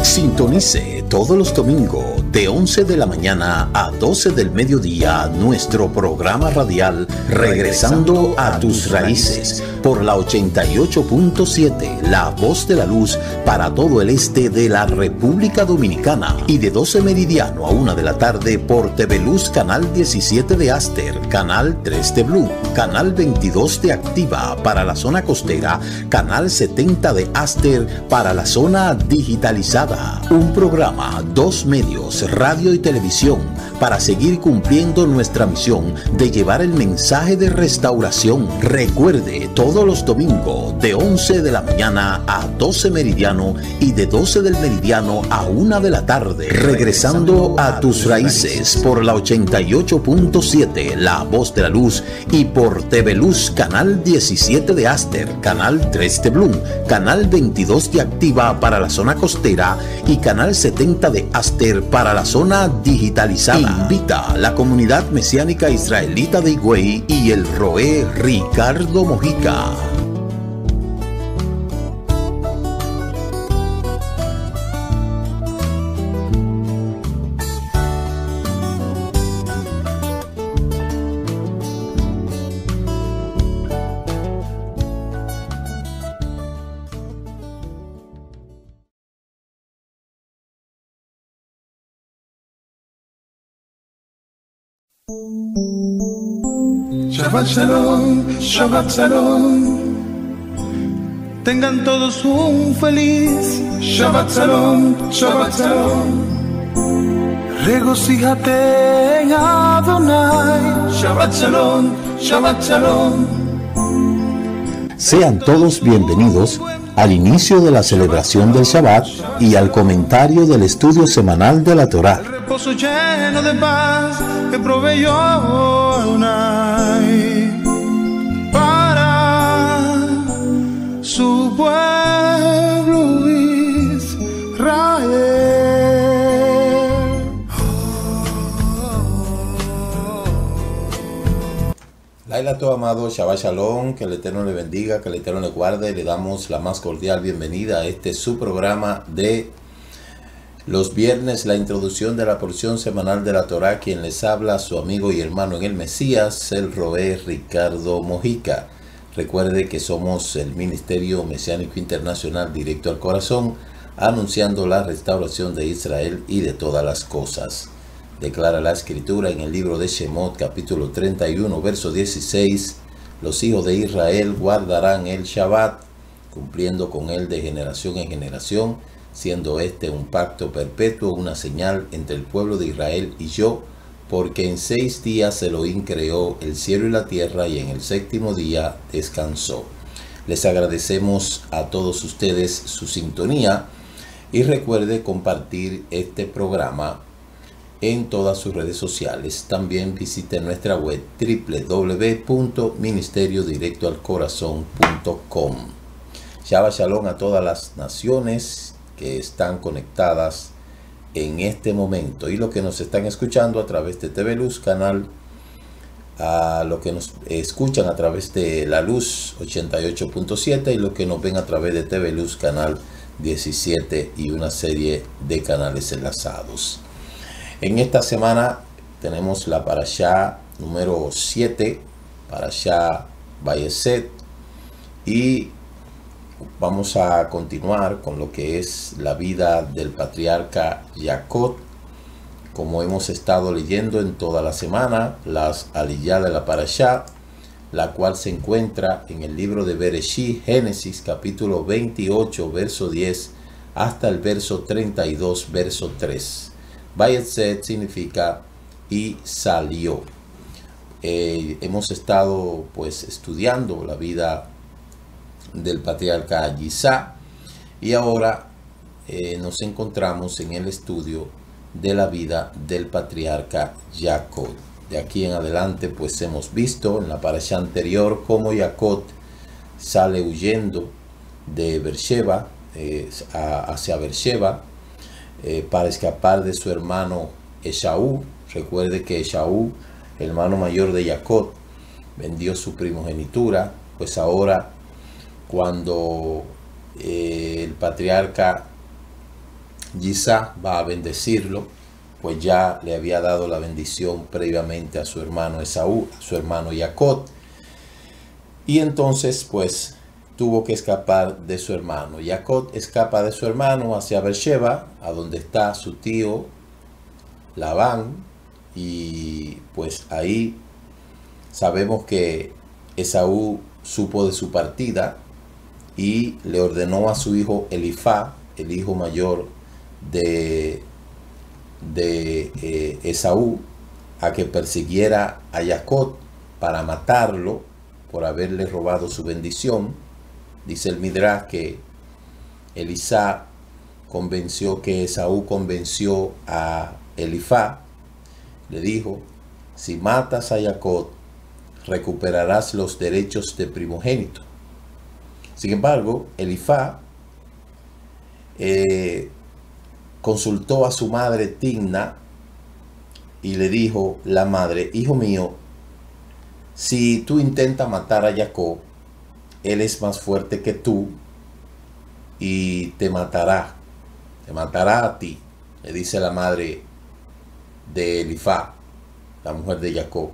Sintonice todos los domingos de 11 de la mañana a 12 del mediodía nuestro programa radial Regresando a tus Raíces por la 88.7 La Voz de la Luz para todo el este de la República Dominicana y de 12 meridiano a 1 de la tarde por TV Luz Canal 17 de Aster, Canal 3 de Blue, Canal 22 de Activa para la zona costera, Canal 70 de Aster para la zona digitalizada. Un programa, 2 medios, radio y televisión, para seguir cumpliendo nuestra misión de llevar el mensaje de restauración. Recuerde, todos los domingos de 11 de la mañana a 12 meridiano y de 12 del meridiano a 1 de la tarde. Regresando a tus raíces por la 88.7 La Voz de la Luz y por TV Luz Canal 17 de Aster, Canal 3 de Bloom, Canal 22 de Activa para la zona costera y Canal 70 de Aster para la zona digitalizada. Invita a la comunidad mesiánica israelita de Higüey y el Roé Ricardo Mojica. Shabbat Shalom, Shabbat Shalom. Tengan todos un feliz Shabbat Shalom, Shabbat Shalom. Regocíjate en Adonai. Shabbat Shalom, Shabbat Shalom. Sean todos bienvenidos al inicio de la celebración del Shabbat y al comentario del estudio semanal de la Torá. El reposo lleno de paz que proveyó Adonai para su pueblo Israel. Laila todo amado, Shabbat Shalom, que el Eterno le bendiga, que el Eterno le guarde. Le damos la más cordial bienvenida a este su programa de los viernes, la introducción de la porción semanal de la Torá. Quien les habla, su amigo y hermano en el Mesías, el Roé Ricardo Mojica. Recuerde que somos el Ministerio Mesiánico Internacional Directo al Corazón, anunciando la restauración de Israel y de todas las cosas. Declara la Escritura en el libro de Shemot, capítulo 31, verso 16, los hijos de Israel guardarán el Shabbat, cumpliendo con él de generación en generación, siendo este un pacto perpetuo, una señal entre el pueblo de Israel y yo, porque en 6 días Elohim creó el cielo y la tierra, y en el 7º día descansó. Les agradecemos a todos ustedes su sintonía, y recuerde compartir este programa en todas sus redes sociales. También visite nuestra web www.ministeriodirectoalcorazon.com. Shabbat Shalom a todas las naciones que están conectadas en este momento y los que nos están escuchando a través de TV Luz Canal, a los que nos escuchan a través de La Luz 88.7 y los que nos ven a través de TV Luz Canal 17 y una serie de canales enlazados. En esta semana tenemos la parashá número 7, parashá Vayeshet, y vamos a continuar con lo que es la vida del patriarca Jacob. Como hemos estado leyendo en toda la semana, las aliyá de la parashá, la cual se encuentra en el libro de Bereshit, Génesis, capítulo 28, verso 10, hasta el verso 32, verso 3. Vayeshet significa y salió. Hemos estado pues estudiando la vida del patriarca Yisá y ahora nos encontramos en el estudio de la vida del patriarca Jacob. De aquí en adelante pues hemos visto en la parashá anterior cómo Jacob sale huyendo de Beersheba hacia Beersheba para escapar de su hermano Esaú. Recuerde que Esaú, el hermano mayor de Jacob, vendió su primogenitura. Pues ahora, cuando el patriarca Yisá va a bendecirlo, pues ya le había dado la bendición previamente a su hermano Esaú, a su hermano Jacob. Y entonces pues tuvo que escapar de su hermano. Jacob escapa de su hermano hacia Beersheba, a donde está su tío Labán, y pues ahí sabemos que Esaú supo de su partida y le ordenó a su hijo Elifá, el hijo mayor de Esaú, a que persiguiera a Jacob para matarlo por haberle robado su bendición. Dice el Midrash que Esaú convenció a Elifá, le dijo: si matas a Jacob, recuperarás los derechos de primogénito. Sin embargo, Elifá consultó a su madre Timna y le dijo la madre: hijo mío, si tú intentas matar a Jacob, él es más fuerte que tú y te matará a ti, le dice la madre de Elifá, la mujer de Jacob.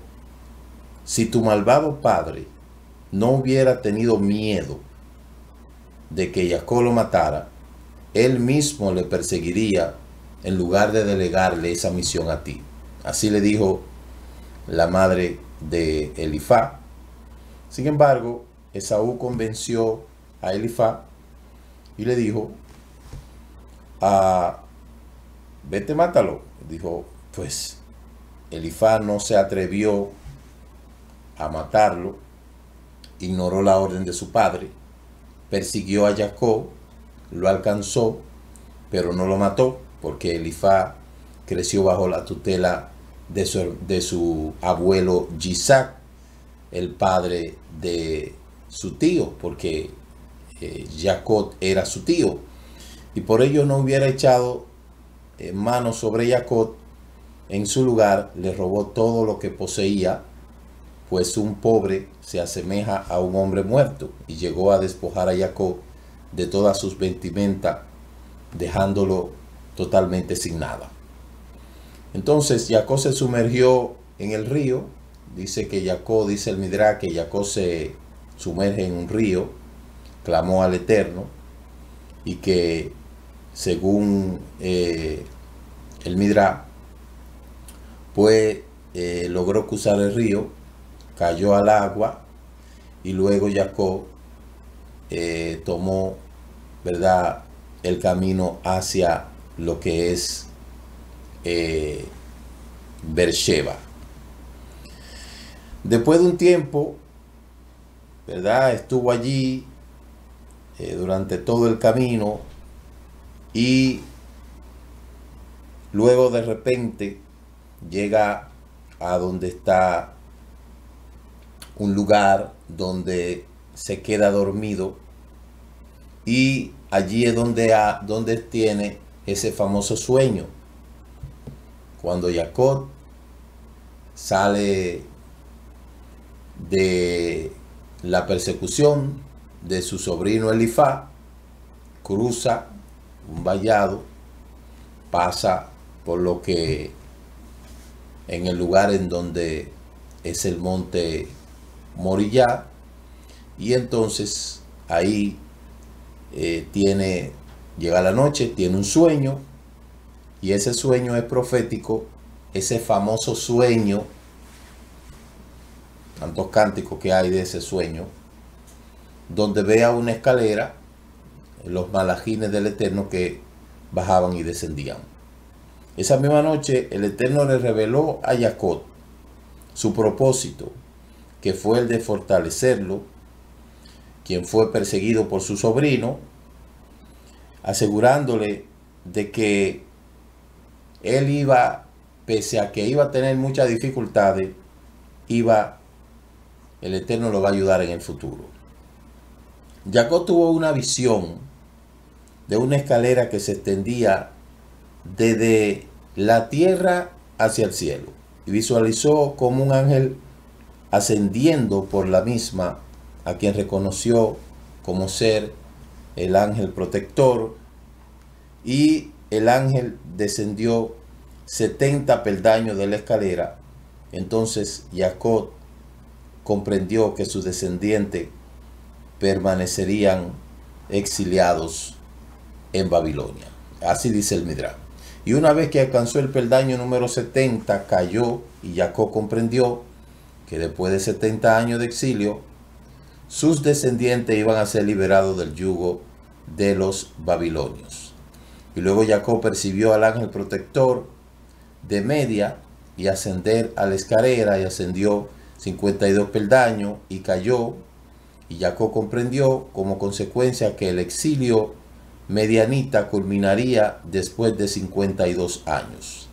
Si tu malvado padre no hubiera tenido miedo de que Jacob lo matara, él mismo le perseguiría en lugar de delegarle esa misión a ti. Así le dijo la madre de Elifá. Sin embargo, Esaú convenció a Elifá y le dijo: vete, mátalo. Dijo, pues Elifá no se atrevió a matarlo, ignoró la orden de su padre, persiguió a Jacob, lo alcanzó, pero no lo mató, porque Elifá creció bajo la tutela de su abuelo Yisac, el padre de su tío, porque Jacob era su tío, y por ello no hubiera echado mano sobre Jacob. En su lugar le robó todo lo que poseía, pues un pobre se asemeja a un hombre muerto, y llegó a despojar a Jacob de todas sus vestimentas, dejándolo totalmente sin nada. Entonces Jacob se sumergió en el río. Dice el Midrash, que Jacob se sumerge en un río, clamó al Eterno, y que según el Midrash, pues logró cruzar el río, cayó al agua, y luego Jacob tomó, ¿verdad?, el camino hacia lo que es Beersheba. Después de un tiempo, ¿verdad?, estuvo allí durante todo el camino, y luego de repente llega a donde está un lugar donde se queda dormido, y allí es donde tiene ese famoso sueño. Cuando Jacob sale de la persecución de su sobrino Elifá, cruza un vallado, pasa por lo que en el lugar en donde es el monte Morillá, y entonces ahí llega la noche, tiene un sueño, y ese sueño es profético, ese famoso sueño, tantos cánticos que hay de ese sueño, donde vea una escalera, los malajines del Eterno que bajaban y descendían. Esa misma noche el Eterno le reveló a Jacob su propósito, que fue el de fortalecerlo, quien fue perseguido por su sobrino, asegurándole de que él iba, pese a que iba a tener muchas dificultades, el Eterno lo va a ayudar en el futuro. Jacob tuvo una visión de una escalera que se extendía desde la tierra hacia el cielo, y visualizó como un ángel ascendiendo por la misma, a quien reconoció como ser el ángel protector, y el ángel descendió 70 peldaños de la escalera, entonces Jacob comprendió que sus descendientes permanecerían exiliados en Babilonia. Así dice el Midrash. Y una vez que alcanzó el peldaño número 70, cayó, y Jacob comprendió que después de 70 años de exilio, sus descendientes iban a ser liberados del yugo de los babilonios. Y luego Jacob percibió al ángel protector de Media y ascender a la escalera, y ascendió 52 peldaños y cayó. Y Jacob comprendió como consecuencia que el exilio medianita culminaría después de 52 años.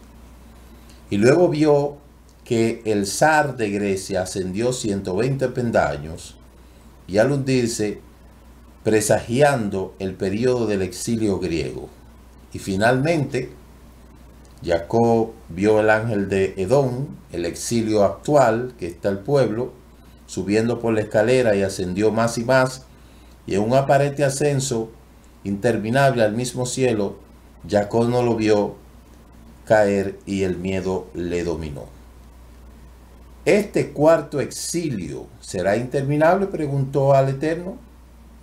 Y luego vio que el zar de Grecia ascendió 120 peldaños, y al hundirse, presagiando el periodo del exilio griego. Y finalmente, Jacob vio el ángel de Edom, el exilio actual, que está el pueblo, subiendo por la escalera, y ascendió más y más, y en un aparente ascenso interminable al mismo cielo, Jacob no lo vio caer y el miedo le dominó. ¿Este cuarto exilio será interminable?, preguntó al Eterno.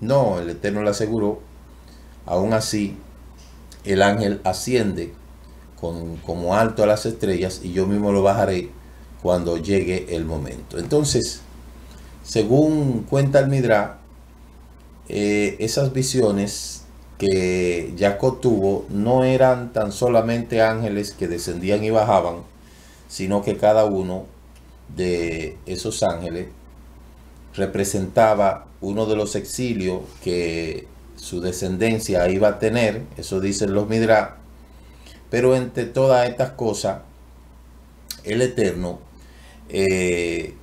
No, el Eterno le aseguró. Aún así, el ángel asciende como alto a las estrellas, y yo mismo lo bajaré cuando llegue el momento. Entonces, según cuenta el Midrash, esas visiones que Jacob tuvo no eran tan solamente ángeles que descendían y bajaban, sino que cada uno de esos ángeles representaba uno de los exilios que su descendencia iba a tener. Eso dicen los Midrash. Pero entre todas estas cosas, el Eterno le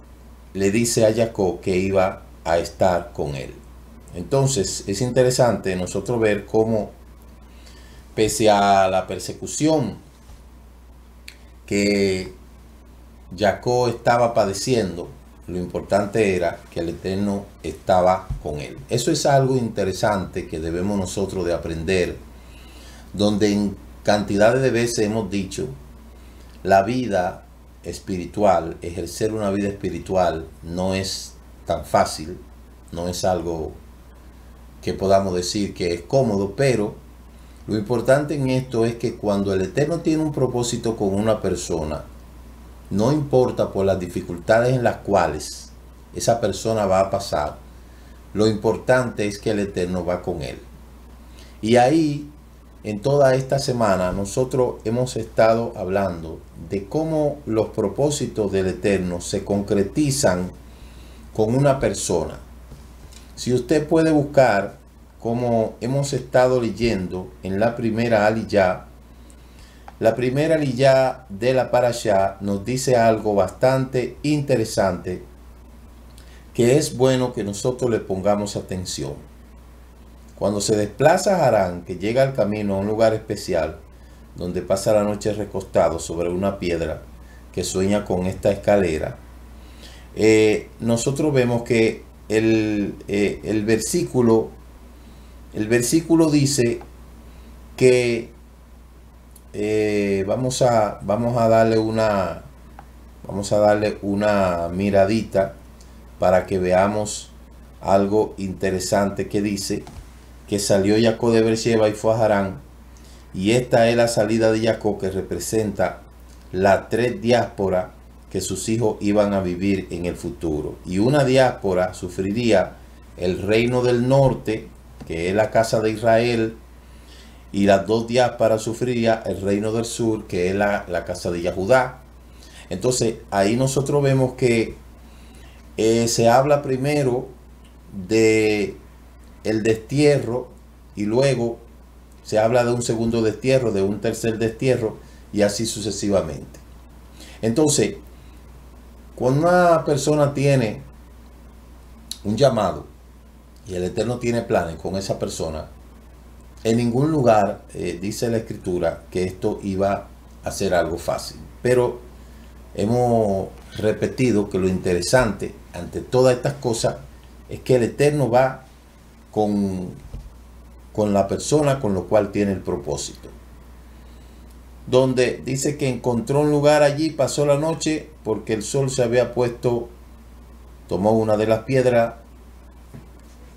dice a Jacob que iba a estar con él. Entonces es interesante nosotros ver cómo, pese a la persecución que Jacob estaba padeciendo, lo importante era que el Eterno estaba con él. Eso es algo interesante que debemos nosotros de aprender, donde en cantidades de veces hemos dicho, la vida espiritual, ejercer una vida espiritual no es tan fácil, no es algo que podamos decir que es cómodo, pero lo importante en esto es que cuando el Eterno tiene un propósito con una persona, no importa por las dificultades en las cuales esa persona va a pasar, lo importante es que el Eterno va con él. Y ahí, en toda esta semana, nosotros hemos estado hablando de cómo los propósitos del Eterno se concretizan con una persona. Si usted puede buscar, como hemos estado leyendo en la primera aliyá, la primera aliyá de la parashá nos dice algo bastante interesante, que es bueno que nosotros le pongamos atención. Cuando se desplaza Harán, que llega al camino a un lugar especial, donde pasa la noche recostado sobre una piedra, que sueña con esta escalera, nosotros vemos que el versículo dice que vamos a darle una miradita para que veamos algo interesante que dice que salió Jacob de Beersheba y fue a Harán, y esta es la salida de Jacob, que representa las 3 diásporas que sus hijos iban a vivir en el futuro. Y una diáspora sufriría el reino del norte, que es la casa de Israel, y las 2 diásporas sufriría el reino del sur, que es la casa de Yahudá. Entonces ahí nosotros vemos que se habla primero de el destierro, y luego se habla de un segundo destierro, de un tercer destierro, y así sucesivamente. Entonces, cuando una persona tiene un llamado y el Eterno tiene planes con esa persona, en ningún lugar dice la Escritura que esto iba a ser algo fácil. Pero hemos repetido que lo interesante ante todas estas cosas es que el Eterno va con la persona con lo cual tiene el propósito. donde dice que encontró un lugar allí, pasó la noche porque el sol se había puesto, tomó una de las piedras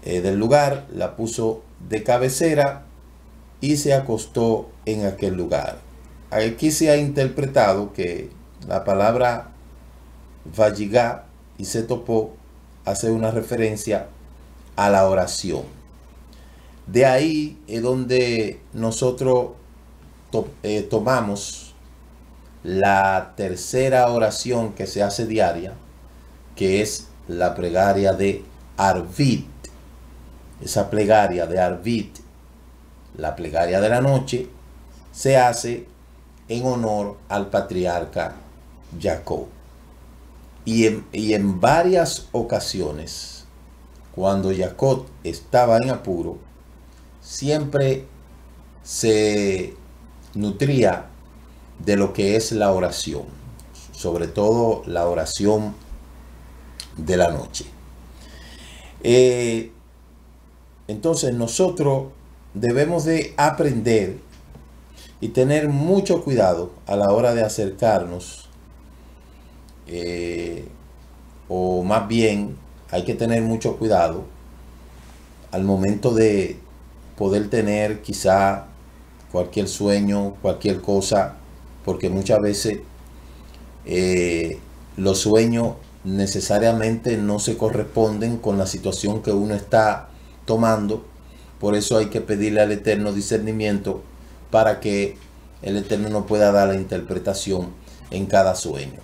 del lugar, la puso de cabecera y se acostó en aquel lugar. Aquí se ha interpretado que la palabra Vayigá y se topó hace una referencia a la oración. De ahí es donde nosotros tomamos la tercera oración que se hace diaria, que es la plegaria de Arvit. Esa plegaria de Arvit, la plegaria de la noche, se hace en honor al patriarca Jacob. Y en varias ocasiones, cuando Jacob estaba en apuro, siempre se nutría de lo que es la oración, sobre todo la oración de la noche. Entonces nosotros debemos de aprender y tener mucho cuidado a la hora de acercarnos, o más bien hay que tener mucho cuidado al momento de poder tener quizá cualquier sueño, cualquier cosa, porque muchas veces los sueños necesariamente no se corresponden con la situación que uno está tomando. Por eso hay que pedirle al Eterno discernimiento para que el Eterno nos pueda dar la interpretación en cada sueño.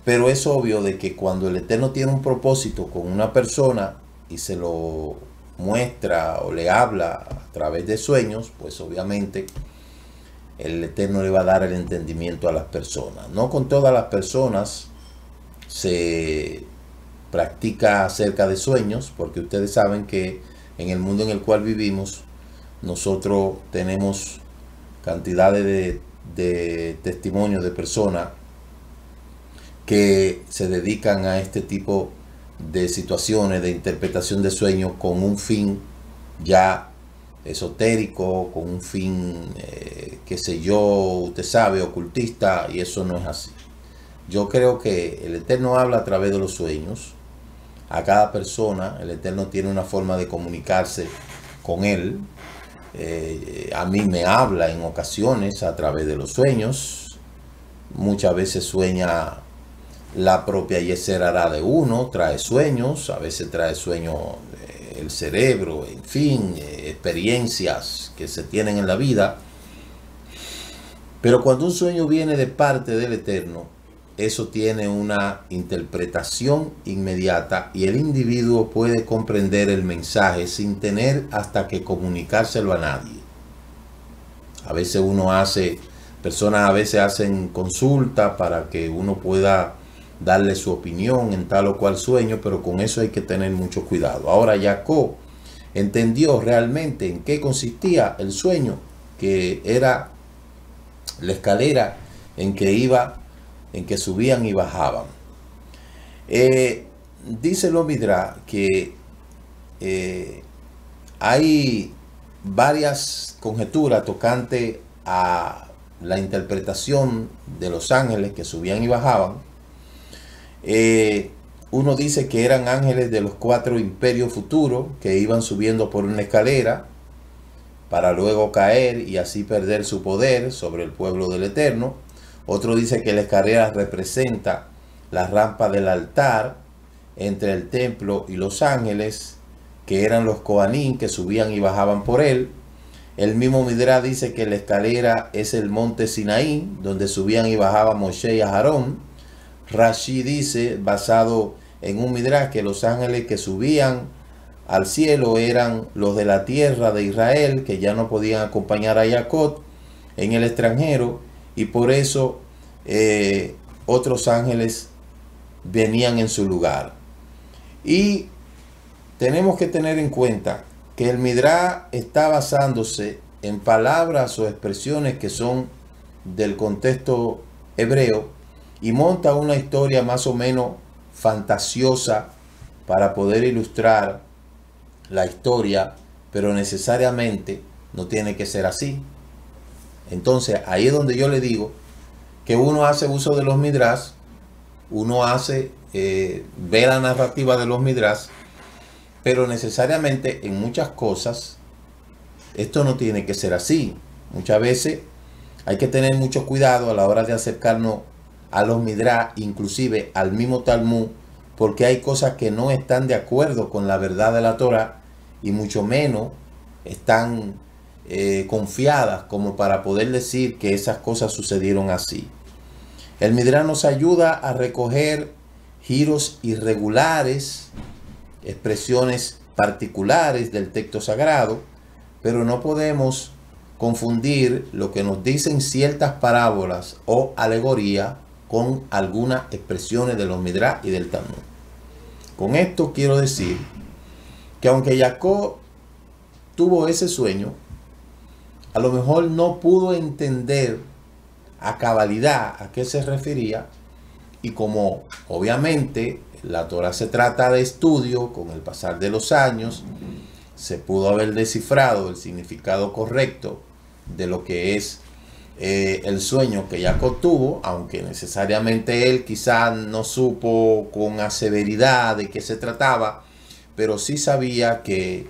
Pero es obvio de que cuando el Eterno tiene un propósito con una persona y se lo muestra o le habla a través de sueños, pues obviamente el Eterno le va a dar el entendimiento a las personas. No con todas las personas se practica acerca de sueños, porque ustedes saben que en el mundo en el cual vivimos, nosotros tenemos cantidades de testimonios de personas que se dedican a este tipo de situaciones de interpretación de sueños con un fin ya esotérico, con un fin, qué sé yo, usted sabe, ocultista, y eso no es así. Yo creo que el Eterno habla a través de los sueños a cada persona. El Eterno tiene una forma de comunicarse con él. A mí me habla en ocasiones a través de los sueños. Muchas veces sueña la propia Yeser Hará de uno, trae sueños, a veces trae sueños el cerebro, en fin, experiencias que se tienen en la vida. Pero cuando un sueño viene de parte del Eterno, eso tiene una interpretación inmediata y el individuo puede comprender el mensaje sin tener hasta que comunicárselo a nadie. A veces personas a veces hacen consulta para que uno pueda darle su opinión en tal o cual sueño, pero con eso hay que tener mucho cuidado. Ahora Jacob entendió realmente en qué consistía el sueño, que era la escalera en que subían y bajaban. Dice lo Midrash que hay varias conjeturas tocante a la interpretación de los ángeles que subían y bajaban. Uno dice que eran ángeles de los 4 imperios futuros que iban subiendo por una escalera para luego caer y así perder su poder sobre el pueblo del Eterno. Otro dice que la escalera representa la rampa del altar entre el templo y los ángeles, que eran los Kohanim que subían y bajaban por él. El mismo Midrash dice que la escalera es el monte Sinaí, donde subían y bajaban Moshe y Aarón. Rashi dice, basado en un Midrash, que los ángeles que subían al cielo eran los de la tierra de Israel, que ya no podían acompañar a Jacob en el extranjero, y por eso otros ángeles venían en su lugar. Y tenemos que tener en cuenta que el Midrash está basándose en palabras o expresiones que son del contexto hebreo y monta una historia más o menos fantasiosa para poder ilustrar la historia, pero necesariamente no tiene que ser así. Entonces ahí es donde yo le digo que uno hace uso de los midrash, uno ve la narrativa de los midrash, pero necesariamente en muchas cosas esto no tiene que ser así. Muchas veces hay que tener mucho cuidado a la hora de acercarnos a los midrash, inclusive al mismo Talmud, porque hay cosas que no están de acuerdo con la verdad de la Torah y mucho menos están confiadas como para poder decir que esas cosas sucedieron así. El midrash nos ayuda a recoger giros irregulares, expresiones particulares del texto sagrado, pero no podemos confundir lo que nos dicen ciertas parábolas o alegorías con algunas expresiones de los midrash y del Talmud. Con esto quiero decir que aunque Jacob tuvo ese sueño, a lo mejor no pudo entender a cabalidad a qué se refería, y como obviamente la Torah se trata de estudio, con el pasar de los años se pudo haber descifrado el significado correcto de lo que es el sueño que Jacob tuvo, aunque necesariamente él quizá no supo con severidad de qué se trataba, pero sí sabía que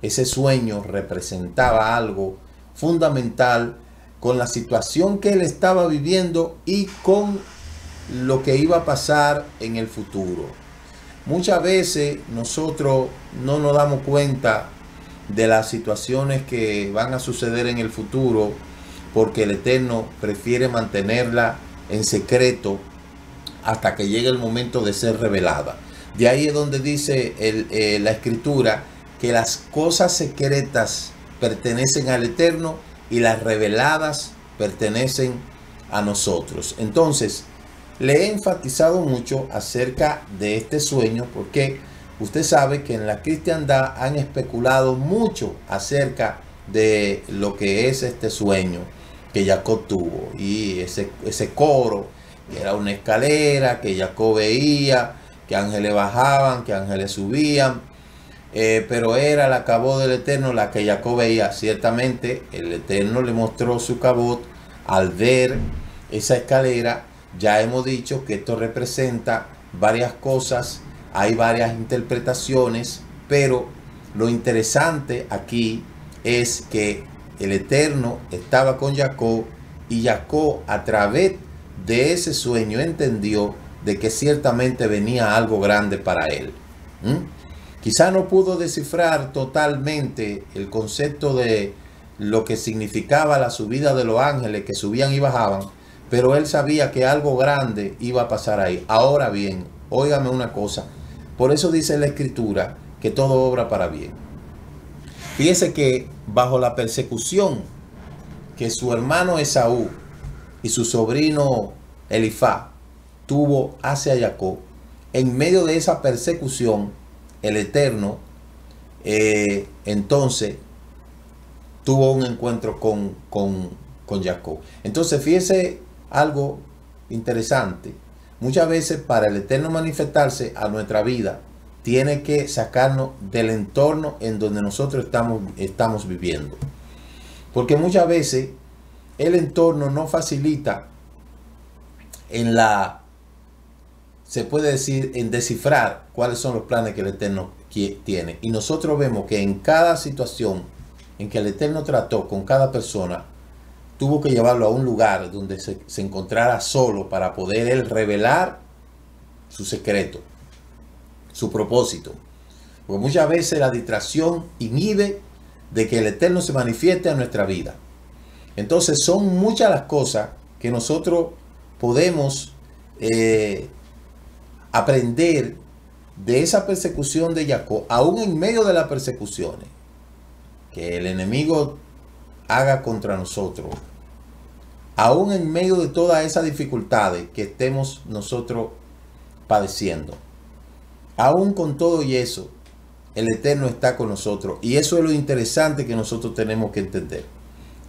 ese sueño representaba algo fundamental con la situación que él estaba viviendo y con lo que iba a pasar en el futuro. Muchas veces nosotros no nos damos cuenta de las situaciones que van a suceder en el futuro porque el Eterno prefiere mantenerla en secreto hasta que llegue el momento de ser revelada. De ahí es donde dice la Escritura que las cosas secretas pertenecen al Eterno y las reveladas pertenecen a nosotros. Entonces, le he enfatizado mucho acerca de este sueño porque usted sabe que en la cristiandad han especulado mucho acerca de lo que es este sueño que Jacob tuvo, y ese coro, que era una escalera que Jacob veía, que ángeles bajaban, que ángeles subían, pero era la cabot del Eterno la que Jacob veía. Ciertamente el Eterno le mostró su cabot al ver esa escalera. Ya hemos dicho que esto representa varias cosas, hay varias interpretaciones, pero lo interesante aquí es que el Eterno estaba con Jacob y Jacob a través de ese sueño entendió de que ciertamente venía algo grande para él. Quizá no pudo descifrar totalmente el concepto de lo que significaba la subida de los ángeles que subían y bajaban, pero él sabía que algo grande iba a pasar ahí. Ahora bien, óigame una cosa, por eso dice la Escritura que todo obra para bien. Fíjese que bajo la persecución que su hermano Esaú y su sobrino Elifaz tuvo hacia Jacob, en medio de esa persecución, el Eterno entonces tuvo un encuentro con Jacob. Entonces fíjese algo interesante. Muchas veces para el Eterno manifestarse a nuestra vida, tiene que sacarnos del entorno en donde nosotros estamos viviendo. Porque muchas veces el entorno no facilita se puede decir, en descifrar cuáles son los planes que el Eterno tiene. Y nosotros vemos que en cada situación en que el Eterno trató con cada persona, tuvo que llevarlo a un lugar donde se encontrara solo para poder él revelar su secreto, su propósito. Porque muchas veces la distracción inhibe de que el Eterno se manifieste en nuestra vida. Entonces son muchas las cosas que nosotros podemos aprender de esa persecución de Jacob, aún en medio de las persecuciones que el enemigo haga contra nosotros, aún en medio de todas esas dificultades que estemos nosotros padeciendo. Aún con todo y eso, el Eterno está con nosotros. Y eso es lo interesante que nosotros tenemos que entender,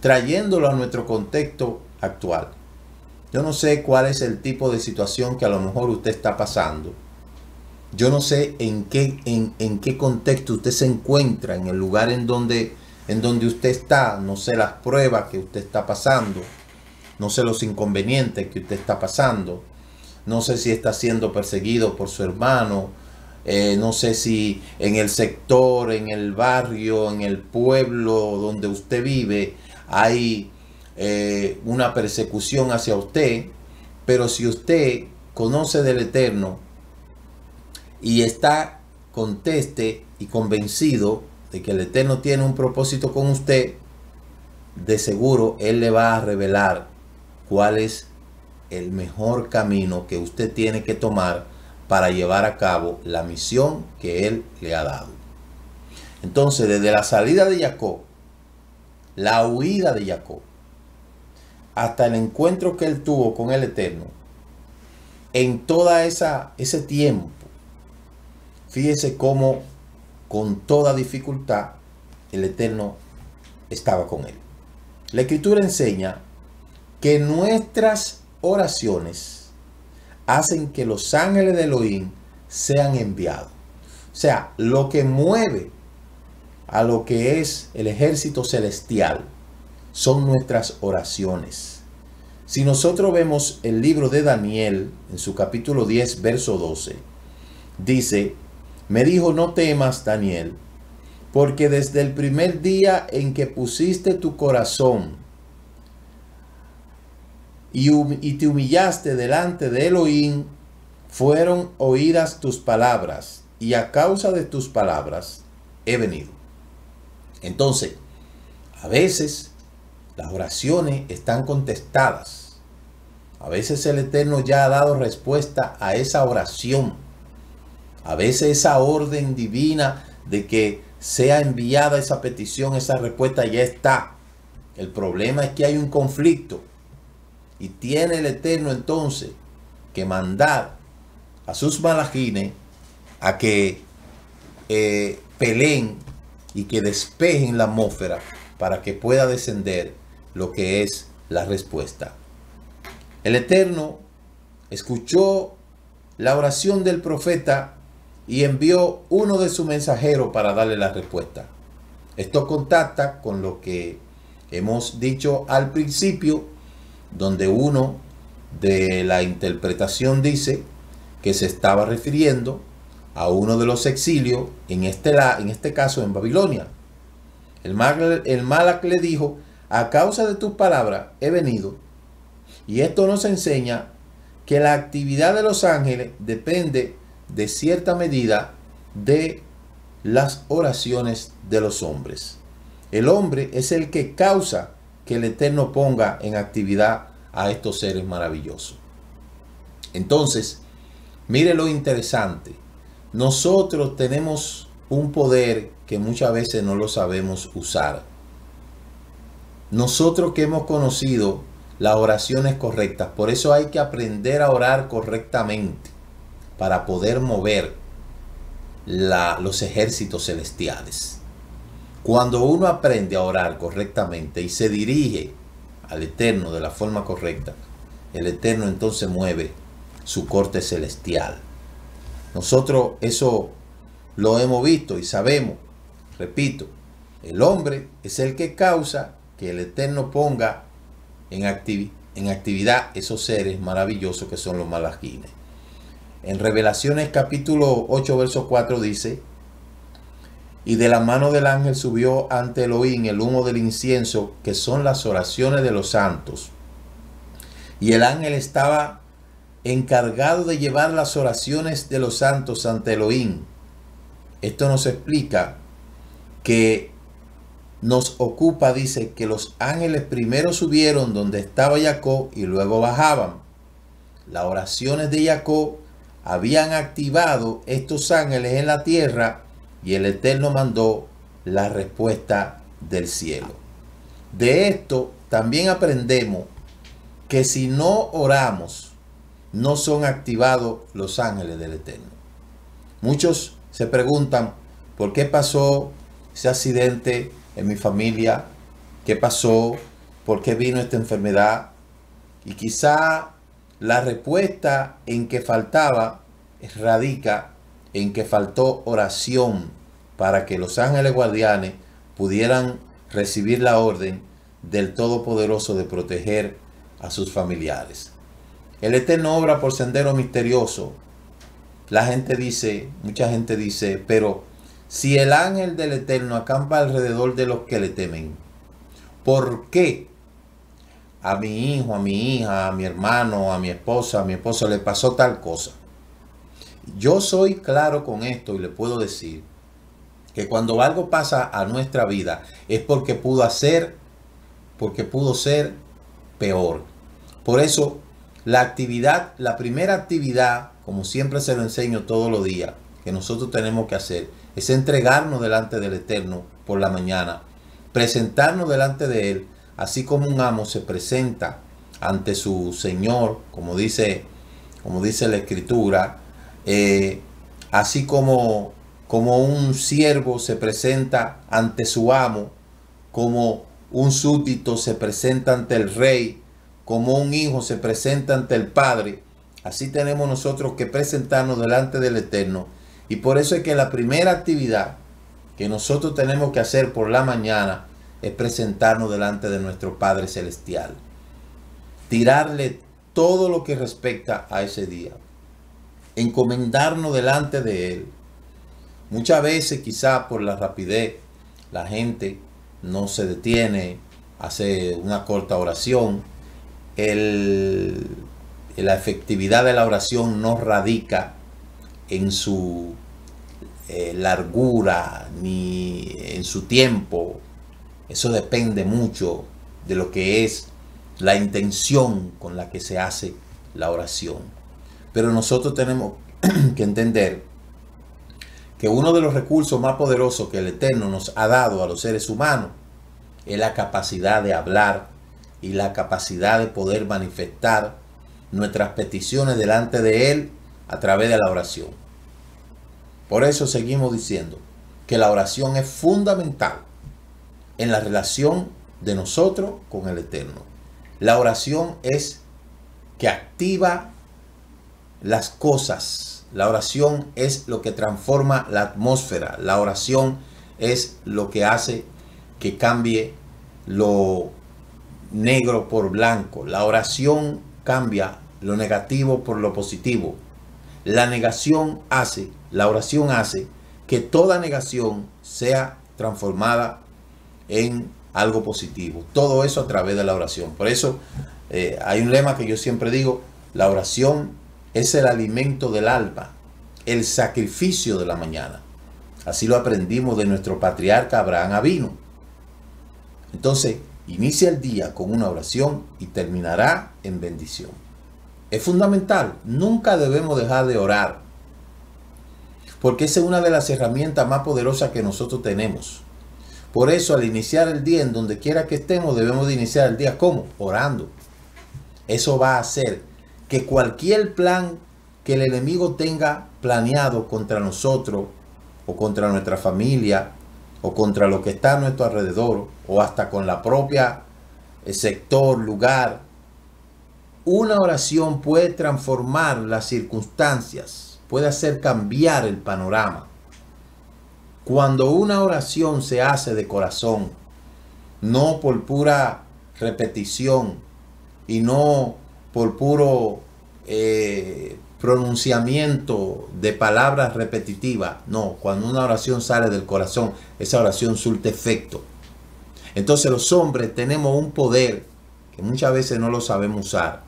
trayéndolo a nuestro contexto actual. Yo no sé cuál es el tipo de situación que a lo mejor usted está pasando. Yo no sé en qué contexto usted se encuentra, en el lugar en donde en donde usted está, no sé las pruebas que usted está pasando, no sé los inconvenientes que usted está pasando, no sé si está siendo perseguido por su hermano, no sé si en el sector, en el barrio, en el pueblo donde usted vive hay una persecución hacia usted, pero si usted conoce del Eterno y está conteste y convencido de que el Eterno tiene un propósito con usted, de seguro Él le va a revelar cuál es el mejor camino que usted tiene que tomar para llevar a cabo la misión que Él le ha dado. Entonces, desde la salida de Jacob, la huida de Jacob, hasta el encuentro que él tuvo con el Eterno, en toda ese tiempo, fíjese cómo con toda dificultad el Eterno estaba con él. La Escritura enseña que nuestras oraciones hacen que los ángeles de Elohim sean enviados. O sea, lo que mueve a lo que es el ejército celestial son nuestras oraciones. Si nosotros vemos el libro de Daniel, en su capítulo 10, verso 12, dice: me dijo, no temas, Daniel, porque desde el primer día en que pusiste tu corazón y te humillaste delante de Elohim, fueron oídas tus palabras, y a causa de tus palabras he venido. Entonces, a veces las oraciones están contestadas. A veces el Eterno ya ha dado respuesta a esa oración. A veces esa orden divina de que sea enviada esa petición, esa respuesta ya está. El problema es que hay un conflicto. Y tiene el Eterno entonces que mandar a sus malajines a que peleen y que despejen la atmósfera para que pueda descender lo que es la respuesta. El Eterno escuchó la oración del profeta y envió uno de sus mensajeros para darle la respuesta. Esto contacta con lo que hemos dicho al principio, donde uno de la interpretación dice que se estaba refiriendo a uno de los exilios, en este caso en Babilonia. El Malach le dijo: a causa de tus palabras he venido. Y esto nos enseña que la actividad de los ángeles depende de cierta medida de las oraciones de los hombres. El hombre es el que causa que el Eterno ponga en actividad a estos seres maravillosos. Entonces, mire lo interesante. Nosotros tenemos un poder que muchas veces no lo sabemos usar. Los que hemos conocido las oraciones correctas, por eso hay que aprender a orar correctamente para poder mover los ejércitos celestiales. Cuando uno aprende a orar correctamente y se dirige al Eterno de la forma correcta, el Eterno entonces mueve su corte celestial. Nosotros eso lo hemos visto y sabemos. Repito, el hombre es el que causa que el Eterno ponga en actividad esos seres maravillosos que son los malajines. En Revelaciones capítulo 8 verso 4 dice: y de la mano del ángel subió ante Elohim el humo del incienso, que son las oraciones de los santos. Y el ángel estaba encargado de llevar las oraciones de los santos ante Elohim. Esto nos explica que nos ocupa, dice, que los ángeles primero subieron donde estaba Jacob y luego bajaban. Las oraciones de Jacob habían activado estos ángeles en la tierra y el Eterno mandó la respuesta del cielo. De esto también aprendemos que si no oramos, no son activados los ángeles del Eterno. Muchos se preguntan: ¿por qué pasó ese accidente en mi familia? ¿Qué pasó? ¿Por qué vino esta enfermedad? Y quizá la respuesta en que faltaba radica en que faltó oración para que los ángeles guardianes pudieran recibir la orden del Todopoderoso de proteger a sus familiares. El Eterno obra por sendero misterioso. La gente dice, mucha gente dice, pero si el ángel del Eterno acampa alrededor de los que le temen, ¿por qué a mi hijo, a mi hija, a mi hermano, a mi esposa le pasó tal cosa? Yo soy claro con esto y le puedo decir que cuando algo pasa a nuestra vida es porque pudo ser peor. Por eso la primera actividad, como siempre se lo enseño todos los días, que nosotros tenemos que hacer, es entregarnos delante del Eterno por la mañana, presentarnos delante de Él, así como un amo se presenta ante su Señor, como dice la Escritura, así como un siervo se presenta ante su amo, como un súbdito se presenta ante el rey, como un hijo se presenta ante el Padre. Así tenemos nosotros que presentarnos delante del Eterno. Y por eso es que la primera actividad que nosotros tenemos que hacer por la mañana es presentarnos delante de nuestro Padre Celestial. Tirarle todo lo que respecta a ese día. Encomendarnos delante de Él. Muchas veces, quizá por la rapidez, la gente no se detiene, hace una corta oración. La efectividad de la oración no radica en su largura ni en su tiempo. Eso depende mucho de lo que es la intención con la que se hace la oración. Pero nosotros tenemos que entender que uno de los recursos más poderosos que el Eterno nos ha dado a los seres humanos es la capacidad de hablar y la capacidad de poder manifestar nuestras peticiones delante de Él a través de la oración. Por eso seguimos diciendo que la oración es fundamental en la relación de nosotros con el Eterno. La oración es que activa las cosas. La oración es lo que transforma la atmósfera. La oración es lo que hace que cambie lo negro por blanco. La oración cambia lo negativo por lo positivo. La oración hace que toda negación sea transformada en algo positivo. Todo eso a través de la oración. Por eso hay un lema que yo siempre digo: la oración es el alimento del alma, el sacrificio de la mañana. Así lo aprendimos de nuestro patriarca Abraham Avino. Entonces, inicia el día con una oración y terminará en bendición. Es fundamental. Nunca debemos dejar de orar, porque esa es una de las herramientas más poderosas que nosotros tenemos. Por eso, al iniciar el día, en donde quiera que estemos, debemos de iniciar el día ¿cómo? Orando. Eso va a hacer que cualquier plan que el enemigo tenga planeado contra nosotros, o contra nuestra familia, o contra lo que está a nuestro alrededor, o hasta con la propia sector, lugar, una oración puede transformar las circunstancias, puede hacer cambiar el panorama. Cuando una oración se hace de corazón, no por pura repetición y no por puro pronunciamiento de palabras repetitivas, no, cuando una oración sale del corazón, esa oración surte efecto. Entonces los hombres tenemos un poder que muchas veces no lo sabemos usar.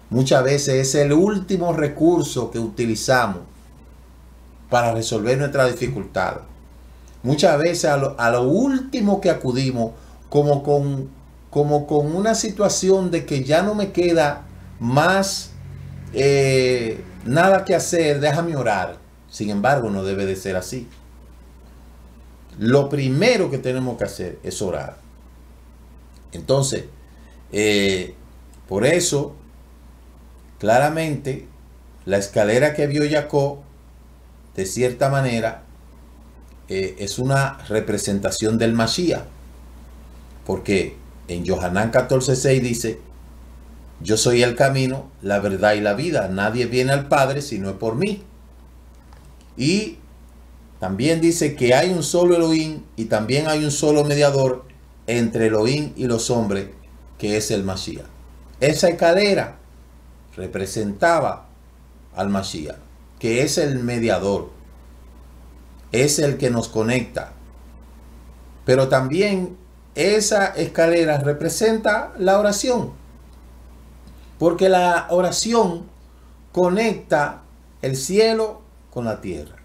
Muchas veces es el último recurso que utilizamos para resolver nuestras dificultades. Muchas veces a lo último que acudimos, como con una situación de que ya no me queda más nada que hacer, déjame orar. Sin embargo, no debe de ser así. Lo primero que tenemos que hacer es orar. Entonces, por eso, claramente, la escalera que vio Jacob, de cierta manera, es una representación del Mashiach. Porque en Yohanan 14:6 dice: yo soy el camino, la verdad y la vida. Nadie viene al Padre si no es por mí. Y también dice que hay un solo Elohim y también hay un solo mediador entre Elohim y los hombres, que es el Mashiach. Esa escalera representaba al Mashiach, que es el mediador, es el que nos conecta. Pero también esa escalera representa la oración, porque la oración conecta el cielo con la tierra.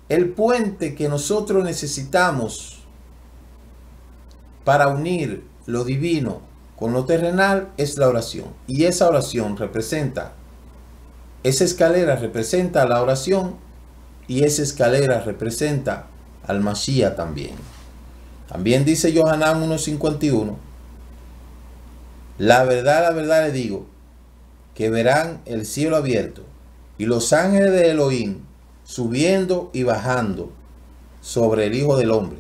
El puente que nosotros necesitamos para unir lo divino con lo terrenal es la oración. Y esa oración representa, esa escalera representa la oración, y esa escalera representa al Mashiach también. También dice Yohanan 1:51, la verdad le digo, que verán el cielo abierto y los ángeles de Elohim subiendo y bajando sobre el Hijo del Hombre.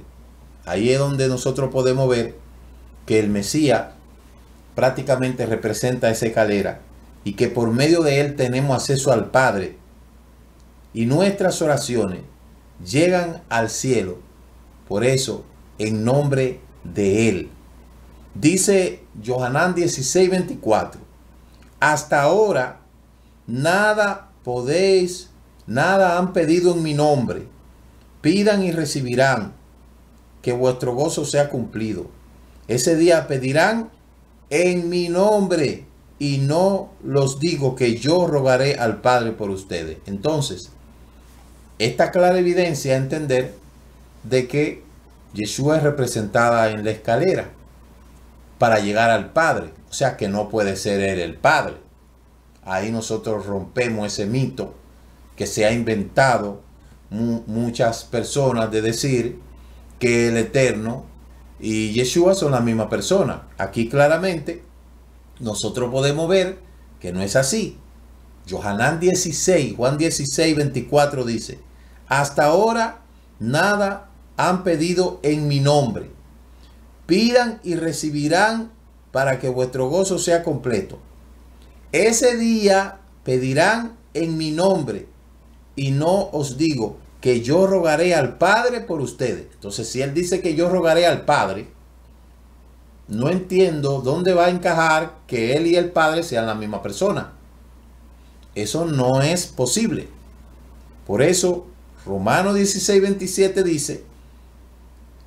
Ahí es donde nosotros podemos ver que el Mesías prácticamente representa esa escalera, y que por medio de él tenemos acceso al Padre, y nuestras oraciones llegan al cielo, por eso, en nombre de él. Dice Yohanan 16:24, hasta ahora nada han pedido en mi nombre, pidan y recibirán, que vuestro gozo sea cumplido. Ese día pedirán en mi nombre, y no los digo que yo rogaré al Padre por ustedes. Entonces, esta clara evidencia a entender de que Yeshua es representada en la escalera para llegar al Padre. O sea que no puede ser él el Padre. Ahí nosotros rompemos ese mito que se ha inventado muchas personas de decir que el Eterno y Yeshua son la misma persona. Aquí claramente nosotros podemos ver que no es así. Juan 16:24 dice, hasta ahora nada han pedido en mi nombre. Pidan y recibirán para que vuestro gozo sea completo. Ese día pedirán en mi nombre, y no os digo que yo rogaré al Padre por ustedes. Entonces, si él dice que yo rogaré al Padre, no entiendo dónde va a encajar que él y el Padre sean la misma persona. Eso no es posible. Por eso, Romanos 16:27 dice,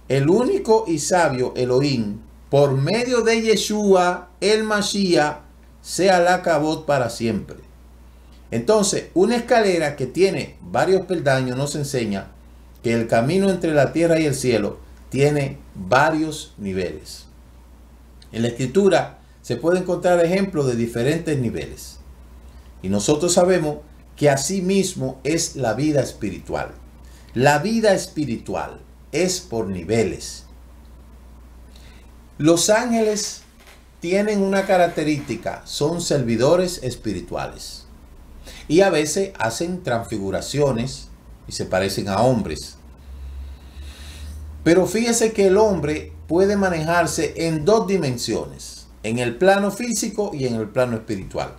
el único y sabio Elohim, por medio de Yeshua, el Mashiach, sea la cabot para siempre. Entonces, una escalera que tiene varios peldaños nos enseña que el camino entre la tierra y el cielo tiene varios niveles. En la Escritura se puede encontrar ejemplos de diferentes niveles. Y nosotros sabemos que así mismo es la vida espiritual. La vida espiritual es por niveles. Los ángeles tienen una característica, son servidores espirituales. Y a veces hacen transfiguraciones y se parecen a hombres. Pero fíjese que el hombre puede manejarse en dos dimensiones, en el plano físico y en el plano espiritual.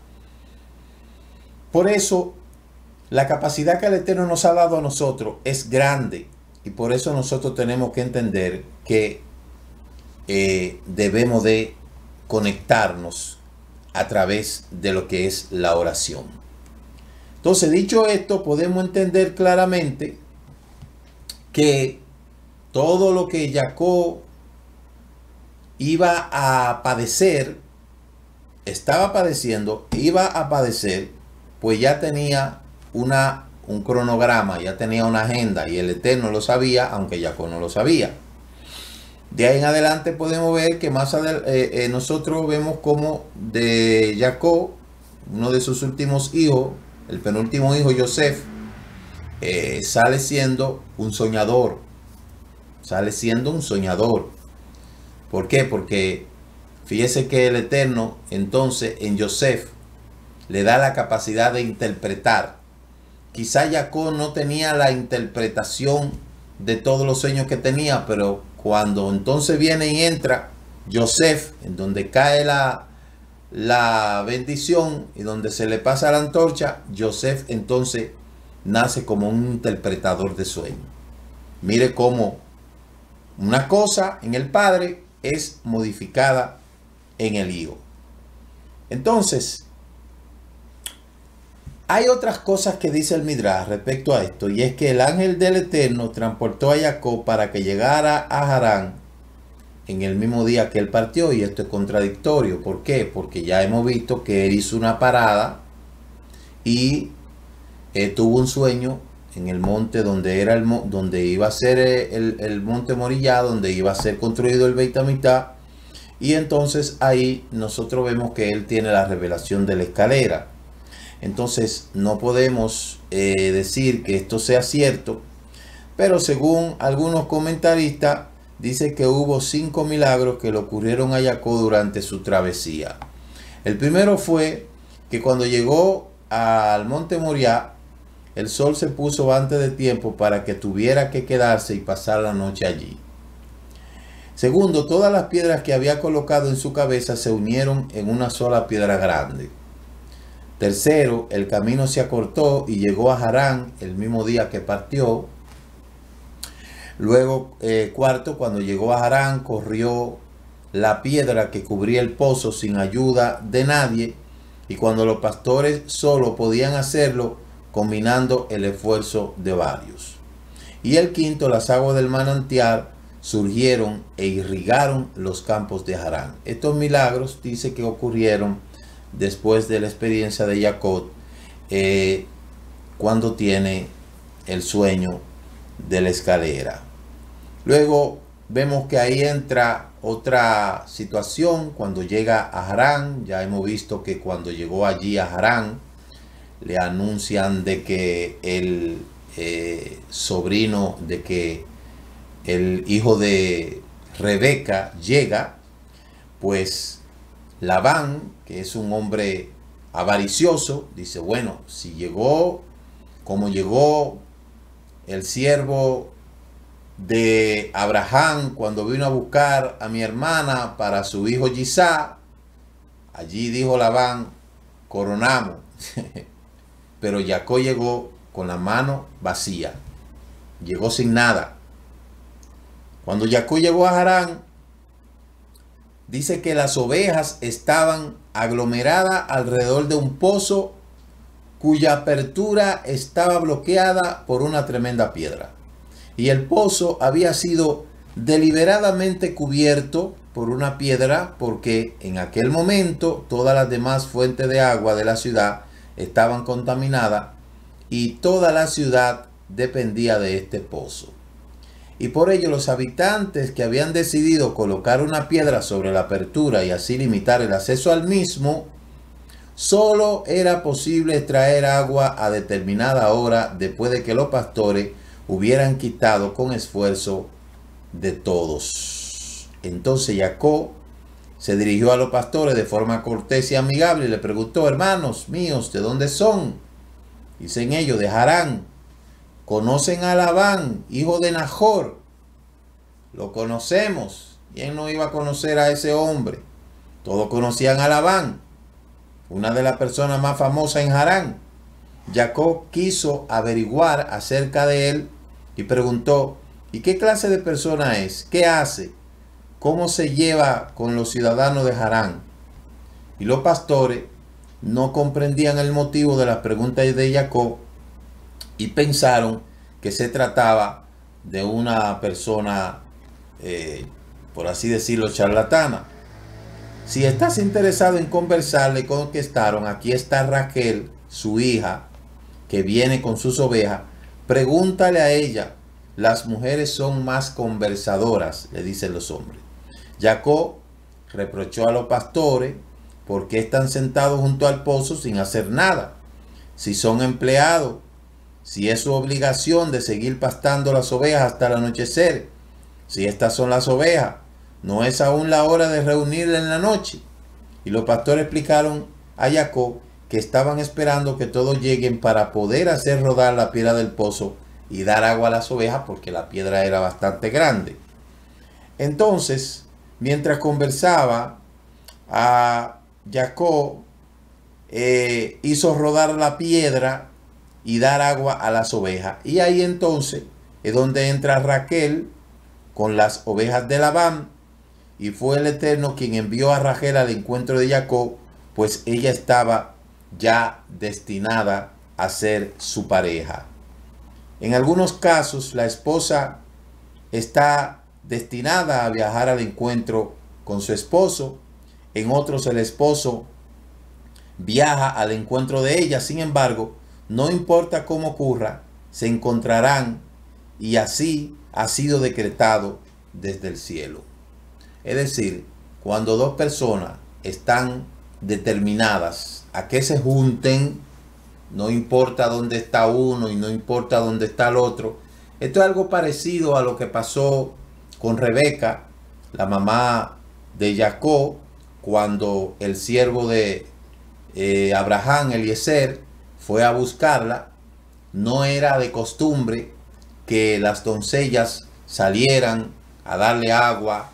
Por eso, la capacidad que el Eterno nos ha dado a nosotros es grande, y por eso nosotros tenemos que entender que debemos de conectarnos a través de lo que es la oración. Entonces, dicho esto, podemos entender claramente que todo lo que Jacob iba a padecer, estaba padeciendo, iba a padecer, pues ya tenía un cronograma, ya tenía una agenda, y el Eterno lo sabía, aunque Jacob no lo sabía. De ahí en adelante podemos ver que más adelante nosotros vemos como de Jacob, uno de sus últimos hijos, el penúltimo hijo, Yosef, sale siendo un soñador. Sale siendo un soñador. ¿Por qué? Porque fíjese que el Eterno entonces en Yosef le da la capacidad de interpretar. Quizá Jacob no tenía la interpretación de todos los sueños que tenía, pero cuando entonces viene y entra Yosef, en donde cae la bendición y donde se le pasa la antorcha, Yosef entonces nace como un interpretador de sueños. Mire cómo Una cosa en el padre es modificada en el hijo. Entonces, hay otras cosas que dice el Midrash respecto a esto, y es que el ángel del Eterno transportó a Jacob para que llegara a Harán en el mismo día que él partió, y esto es contradictorio. ¿Por qué? Porque ya hemos visto que él hizo una parada y tuvo un sueño en el monte donde era donde iba a ser el monte Moriah, donde iba a ser construido el Beit Hamikdash, y entonces ahí nosotros vemos que él tiene la revelación de la escalera. Entonces no podemos decir que esto sea cierto, pero según algunos comentaristas dice que hubo 5 milagros que le ocurrieron a Jacob durante su travesía. El primero fue que cuando llegó al monte Moriah, el sol se puso antes de tiempo para que tuviera que quedarse y pasar la noche allí. Segundo, todas las piedras que había colocado en su cabeza se unieron en una sola piedra grande. Tercero, el camino se acortó y llegó a Harán el mismo día que partió. Luego, cuarto, cuando llegó a Harán, corrió la piedra que cubría el pozo sin ayuda de nadie, y cuando los pastores solo podían hacerlo, combinando el esfuerzo de varios. Y el quinto, las aguas del manantial surgieron e irrigaron los campos de Harán. Estos milagros dice que ocurrieron después de la experiencia de Jacob, cuando tiene el sueño de la escalera. Luego vemos que ahí entra otra situación cuando llega a Harán. Ya hemos visto que cuando llegó allí a Harán, le anuncian de que el sobrino, de que el hijo de Rebeca llega. Pues Labán, que es un hombre avaricioso, dice, bueno, si llegó como llegó el siervo de Abraham cuando vino a buscar a mi hermana para su hijo Yisá, allí dijo Labán, coronamos. Pero Jacob llegó con la mano vacía, llegó sin nada. Cuando Jacob llegó a Harán, dice que las ovejas estaban aglomeradas alrededor de un pozo cuya apertura estaba bloqueada por una tremenda piedra. Y el pozo había sido deliberadamente cubierto por una piedra, porque en aquel momento todas las demás fuentes de agua de la ciudad estaban contaminadas y toda la ciudad dependía de este pozo. Y por ello los habitantes que habían decidido colocar una piedra sobre la apertura y así limitar el acceso al mismo, solo era posible extraer agua a determinada hora después de que los pastores hubieran quitado con esfuerzo de todos. Entonces Jacob se dirigió a los pastores de forma cortés y amigable y le preguntó, hermanos míos, ¿de dónde son? Dicen ellos, de Harán. ¿Conocen a Labán, hijo de Nahor? Lo conocemos. ¿Quién no iba a conocer a ese hombre? Todos conocían a Labán, una de las personas más famosas en Harán. Jacob quiso averiguar acerca de él y preguntó, ¿y qué clase de persona es? ¿Qué hace? ¿Cómo se lleva con los ciudadanos de Harán? Y los pastores no comprendían el motivo de las preguntas de Jacob y pensaron que se trataba de una persona, por así decirlo, charlatana. Si estás interesado en conversar, le contestaron, aquí está Raquel, su hija, que viene con sus ovejas. Pregúntale a ella. Las mujeres son más conversadoras, le dicen los hombres. Jacob reprochó a los pastores por qué están sentados junto al pozo sin hacer nada. Si son empleados, si es su obligación de seguir pastando las ovejas hasta el anochecer, si estas son las ovejas, no es aún la hora de reunirlas en la noche. Y los pastores explicaron a Jacob que estaban esperando que todos lleguen para poder hacer rodar la piedra del pozo y dar agua a las ovejas, porque la piedra era bastante grande. Entonces, mientras conversaba, a Jacob hizo rodar la piedra y dar agua a las ovejas. Y ahí entonces es donde entra Raquel con las ovejas de Labán, y fue el Eterno quien envió a Rachel al encuentro de Jacob, pues ella estaba ya destinada a ser su pareja. En algunos casos, la esposa está destinada a viajar al encuentro con su esposo. En otros, el esposo viaja al encuentro de ella. Sin embargo, no importa cómo ocurra, se encontrarán, y así ha sido decretado desde el cielo. Es decir, cuando dos personas están determinadas a que se junten, no importa dónde está uno y no importa dónde está el otro. Esto es algo parecido a lo que pasó con Rebeca, la mamá de Jacob, cuando el siervo de Abraham, Eliezer, fue a buscarla. No era de costumbre que las doncellas salieran a darle agua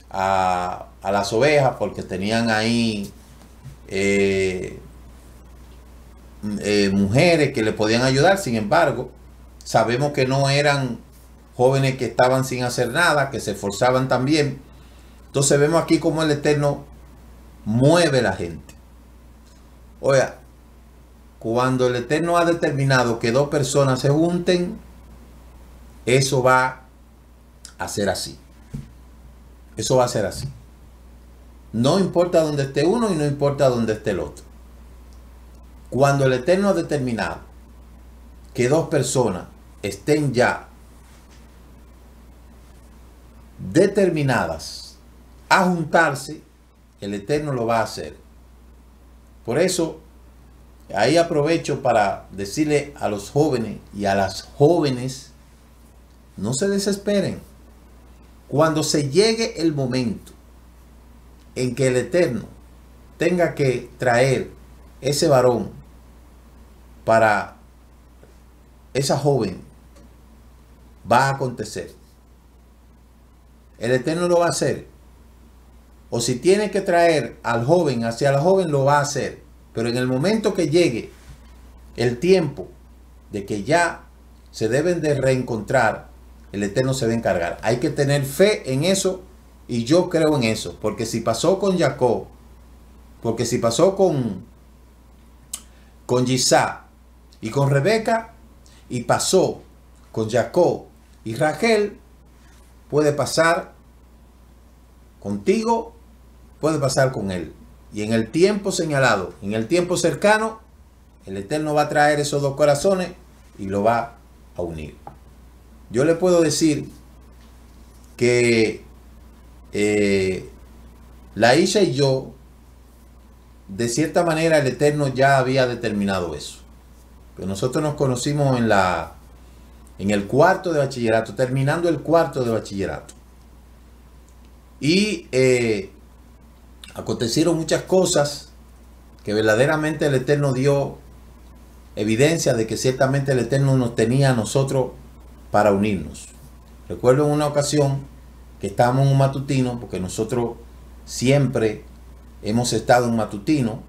a las ovejas, porque tenían ahí mujeres que le podían ayudar. Sin embargo, sabemos que no eran jóvenes que estaban sin hacer nada, que se esforzaban también. Entonces vemos aquí cómo el Eterno mueve la gente. Oiga, cuando el Eterno ha determinado que dos personas se junten, eso va a ser así. Eso va a ser así. No importa dónde esté uno y no importa dónde esté el otro. Cuando el Eterno ha determinado que dos personas estén ya determinadas a juntarse, el Eterno lo va a hacer. Por eso, ahí aprovecho para decirle a los jóvenes y a las jóvenes, no se desesperen. Cuando se llegue el momento en que el Eterno tenga que traer ese varón para esa joven, va a acontecer. El Eterno lo va a hacer. O si tiene que traer al joven hacia la joven, lo va a hacer. Pero en el momento que llegue el tiempo de que ya se deben de reencontrar, el Eterno se va a encargar. Hay que tener fe en eso, y yo creo en eso. Porque si pasó con Jacob, porque si pasó con Isaac y con Rebeca, y pasó con Jacob y Rachel, puede pasar contigo, puede pasar con él. Y en el tiempo señalado, en el tiempo cercano, el Eterno va a traer esos dos corazones y lo va a unir. Yo le puedo decir que Laisha y yo, de cierta manera, el Eterno ya había determinado eso. Pero nosotros nos conocimos en el cuarto de bachillerato, terminando el cuarto de bachillerato. Y acontecieron muchas cosas que verdaderamente el Eterno dio evidencia de que ciertamente el Eterno nos tenía a nosotros para unirnos. Recuerdo en una ocasión que estábamos en un matutino, porque nosotros siempre hemos estado en un matutino,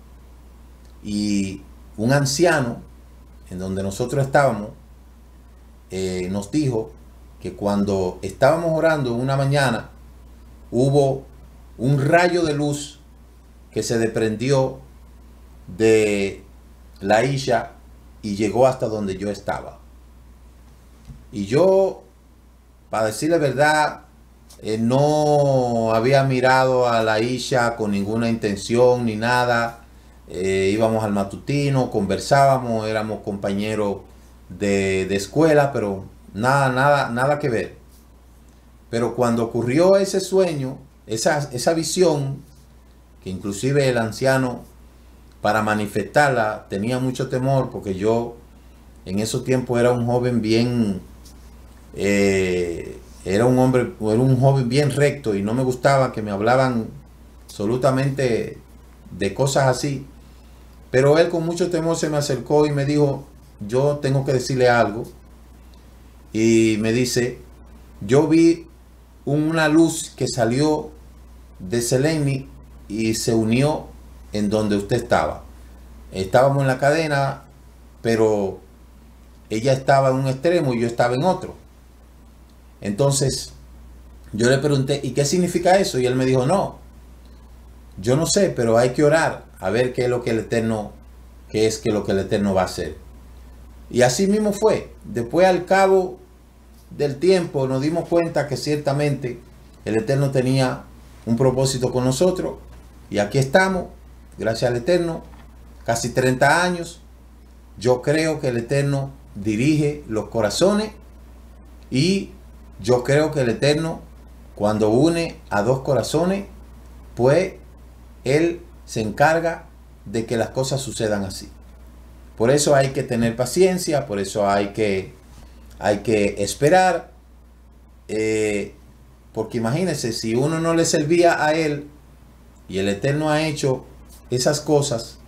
y un anciano en donde nosotros estábamos nos dijo que cuando estábamos orando una mañana, hubo un rayo de luz que se desprendió de Laisha y llegó hasta donde yo estaba. Y yo, para decirle la verdad, no había mirado a Laisha con ninguna intención ni nada. Íbamos al matutino, conversábamos, éramos compañeros de escuela, pero nada que ver. Pero cuando ocurrió ese sueño, esa visión, que inclusive el anciano, para manifestarla, tenía mucho temor, porque yo en esos tiempos era un joven bien, era un joven bien recto, y no me gustaba que me hablaban absolutamente de cosas así. Pero él con mucho temor se me acercó y me dijo: yo tengo que decirle algo. Y me dice: yo vi una luz que salió de Seleni y se unió en donde usted estaba. Estábamos en la cadena, pero ella estaba en un extremo y yo estaba en otro. Entonces Yo le pregunté, ¿y qué significa eso? Y él me dijo, no, yo no sé, pero hay que orar a ver qué es lo que el Eterno, lo que el Eterno va a hacer. Y así mismo fue. Después, al cabo del tiempo, nos dimos cuenta que ciertamente el Eterno tenía un propósito con nosotros. Y aquí estamos, gracias al Eterno, casi 30 años. Yo creo que el Eterno dirige los corazones. Y yo creo que el Eterno, cuando une a dos corazones, pues Él se encarga de que las cosas sucedan así. Por eso hay que tener paciencia, por eso hay que esperar. Porque imagínense, si uno no le servía a Él y el Eterno ha hecho esas cosas,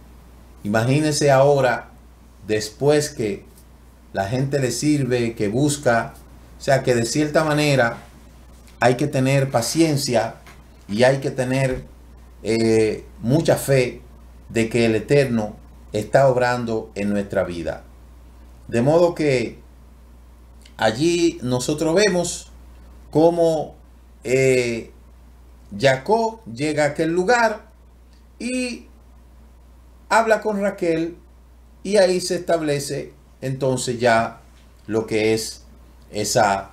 imagínense ahora, después que la gente le sirve, que busca. O sea que de cierta manera hay que tener paciencia y hay que tener mucha fe de que el Eterno está obrando en nuestra vida. De modo que allí nosotros vemos cómo Jacob llega a aquel lugar y habla con Raquel, y ahí se establece entonces ya lo que es esa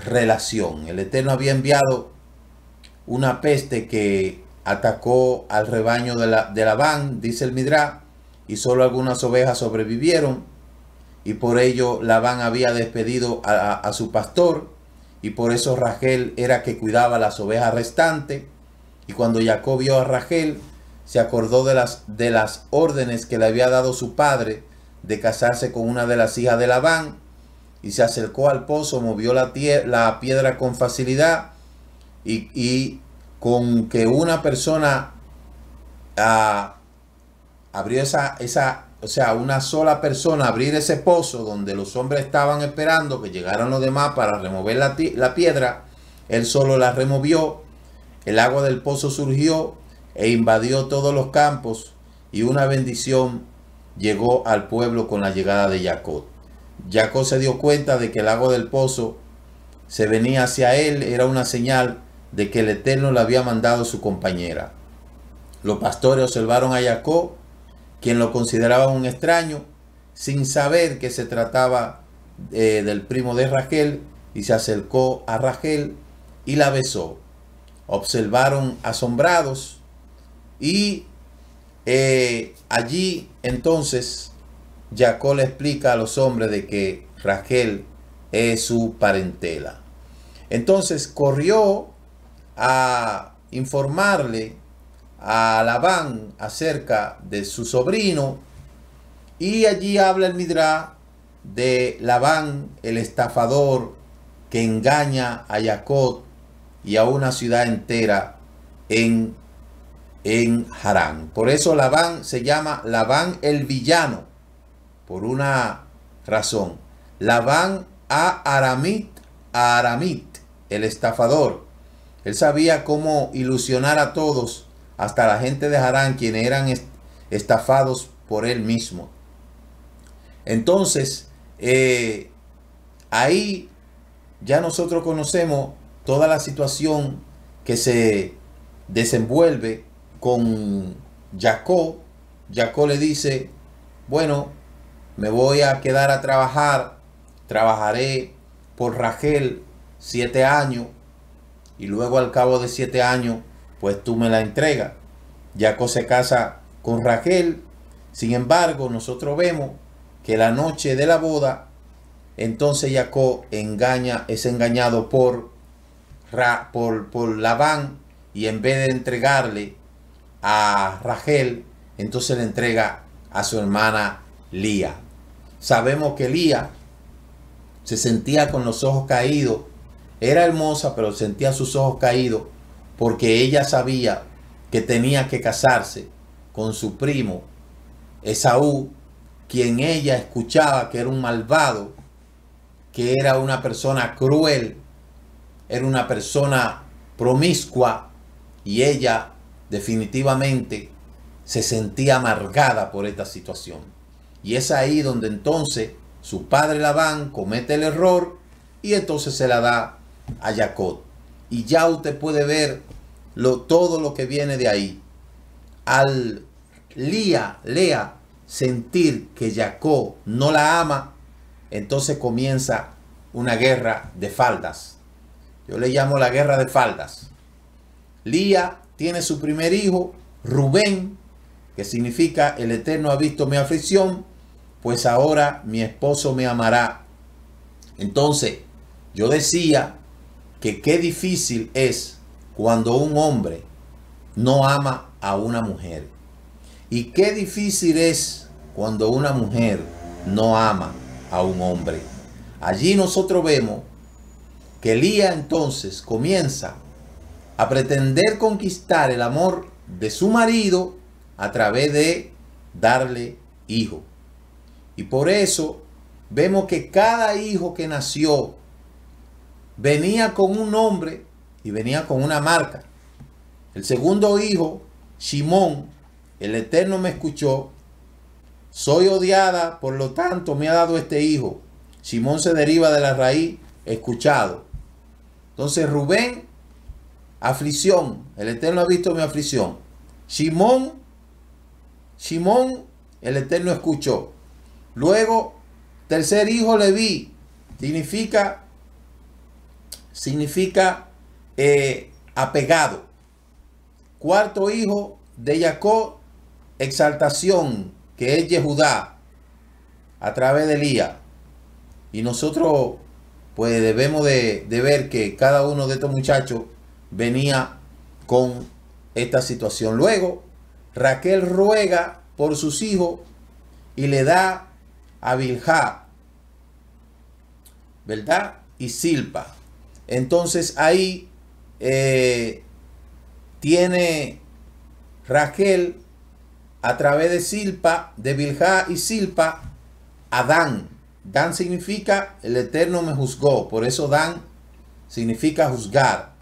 relación. El Eterno había enviado una peste que atacó al rebaño de Labán, dice el Midrash, y solo algunas ovejas sobrevivieron, y por ello Labán había despedido a su pastor, y por eso Rachel era que cuidaba las ovejas restantes. Y cuando Jacob vio a Rachel, se acordó de las órdenes que le había dado su padre de casarse con una de las hijas de Labán, y se acercó al pozo, movió la piedra con facilidad, y con que una persona abrió una sola persona abrir ese pozo donde los hombres estaban esperando que llegaran los demás para remover la piedra, él solo la removió. El agua del pozo surgió e invadió todos los campos, y una bendición llegó al pueblo con la llegada de Jacob. Jacob se dio cuenta de que el agua del pozo se venía hacia él, era una señal de que el Eterno le había mandado su compañera. Los pastores observaron a Jacob, quien lo consideraba un extraño, sin saber que se trataba del primo de Rachel, y se acercó a Rachel y la besó. Observaron asombrados, y allí entonces Jacob le explica a los hombres de que Rachel es su parentela. Entonces corrió a informarle a Labán acerca de su sobrino, y allí habla el Midrash de Labán, el estafador que engaña a Jacob y a una ciudad entera en Harán. Por eso Labán se llama Labán el villano, por una razón. Labán a Aramit, el estafador. Él sabía cómo ilusionar a todos, hasta la gente de Harán, quienes eran estafados por él mismo. Entonces, ahí ya nosotros conocemos toda la situación que se desenvuelve con Jacob. Jacob le dice, bueno, me voy a quedar a trabajar, trabajaré por Rachel 7 años, y luego al cabo de 7 años, pues tú me la entregas. Jacob se casa con Rachel. Sin embargo, nosotros vemos que la noche de la boda, entonces Jacob es engañado por Labán, y en vez de entregarle a Rachel, entonces le entrega a su hermana Lía. Sabemos que Lía se sentía con los ojos caídos, era hermosa, pero sentía sus ojos caídos, porque ella sabía que tenía que casarse con su primo Esaú, quien ella escuchaba que era un malvado, que era una persona cruel, era una persona promiscua, y ella definitivamente se sentía amargada por esta situación. Y es ahí donde entonces su padre Labán comete el error, y entonces se la da a Jacob. y ya usted puede ver todo lo que viene de ahí. Al Lea sentir que Jacob no la ama, entonces comienza una guerra de faldas. Yo le llamo la guerra de faldas. Lea tiene su primer hijo, Rubén, que significa el Eterno ha visto mi aflicción, pues ahora mi esposo me amará. Entonces, yo decía que qué difícil es cuando un hombre no ama a una mujer. Y qué difícil es cuando una mujer no ama a un hombre. Allí nosotros vemos que Lea entonces comienza a pretender conquistar el amor de su marido a través de darle hijo. Y por eso vemos que cada hijo que nació venía con un nombre y venía con una marca. El segundo hijo, Shimón, el Eterno me escuchó, soy odiada, por lo tanto me ha dado este hijo. Shimón se deriva de la raíz escuchado. Entonces Rubén, aflicción, el Eterno ha visto mi aflicción. Shimón, el Eterno escuchó. Luego, tercer hijo, Leví, significa apegado. Cuarto hijo de Jacob, exaltación, que es Yehudá, a través de Lía. Y nosotros pues debemos de ver que cada uno de estos muchachos venía con esta situación. Luego, Raquel ruega por sus hijos y le da a Bilhá, ¿verdad? Y Silpa. Entonces ahí tiene Raquel a través de Silpa, de Bilhá y Silpa, a Dan. Dan significa el Eterno me juzgó, por eso Dan significa juzgar.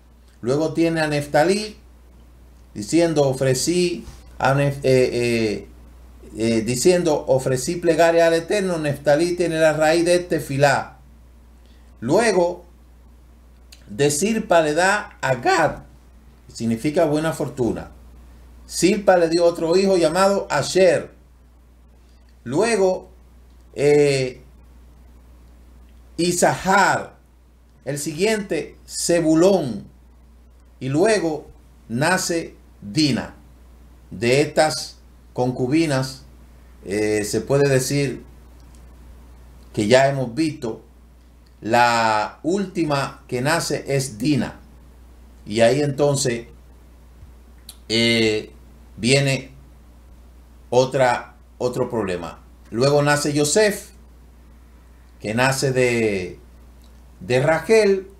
Luego tiene a Neftalí diciendo ofrecí plegaria al Eterno. Neftalí tiene la raíz de Tefilá. Luego de Silpa le da a Gad, significa buena fortuna. Silpa le dio otro hijo llamado Asher. Luego Isahar, el siguiente Zebulón, y luego nace Dina. De estas concubinas se puede decir que ya hemos visto, la última que nace es Dina, y ahí entonces viene otro problema. Luego nace Yosef, que nace de Raquel,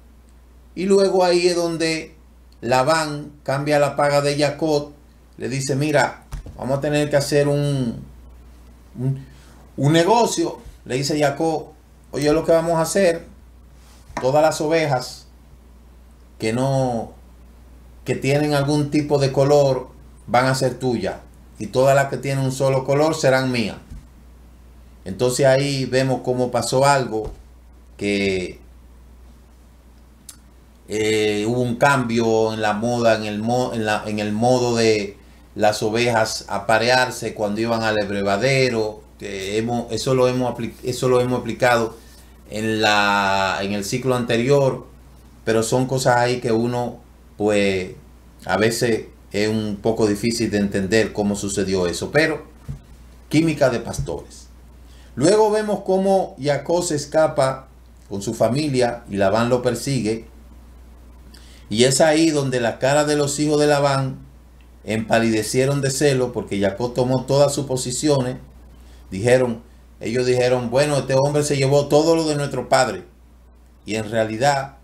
y luego ahí es donde Labán cambia la paga de Jacob, le dice mira, vamos a tener que hacer un negocio. Le dice Jacob, oye, lo que vamos a hacer, todas las ovejas que tienen algún tipo de color van a ser tuyas, y todas las que tienen un solo color serán mías. Entonces ahí vemos cómo pasó algo, que hubo un cambio en la moda, en el modo de las ovejas aparearse cuando iban al abrevadero. Eso lo hemos aplicado en el ciclo anterior, pero son cosas ahí que uno pues a veces es un poco difícil de entender cómo sucedió eso, pero química de pastores. Luego vemos cómo Jacob se escapa con su familia y Labán lo persigue, y es ahí donde la cara de los hijos de Labán empalidecieron de celo, porque Jacob tomó todas sus posiciones. Ellos dijeron, bueno, este hombre se llevó todo lo de nuestro padre. Y en realidad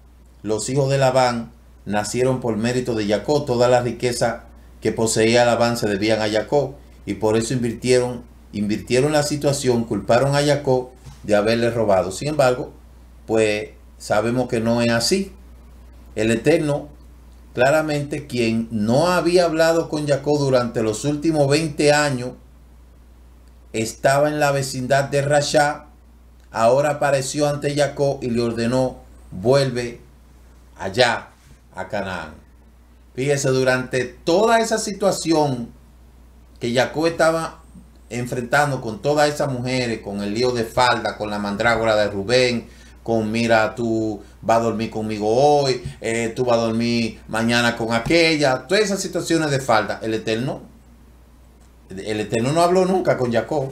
los hijos de Labán nacieron por mérito de Jacob. Toda la riqueza que poseía Labán se debían a Jacob, y por eso invirtieron la situación, culparon a Jacob de haberle robado. Sin embargo, pues sabemos que no es así. El Eterno, claramente, quien no había hablado con Jacob durante los últimos 20 años, estaba en la vecindad de Rashá, ahora apareció ante Jacob y le ordenó, vuelve allá a Canaán. Fíjese, durante toda esa situación que Jacob estaba enfrentando con todas esas mujeres, con el lío de falda, con la mandrágora de Rubén, con mira, tú vas a dormir conmigo hoy, tú vas a dormir mañana con aquella, todas esas situaciones de falda, el Eterno no habló nunca con Jacob.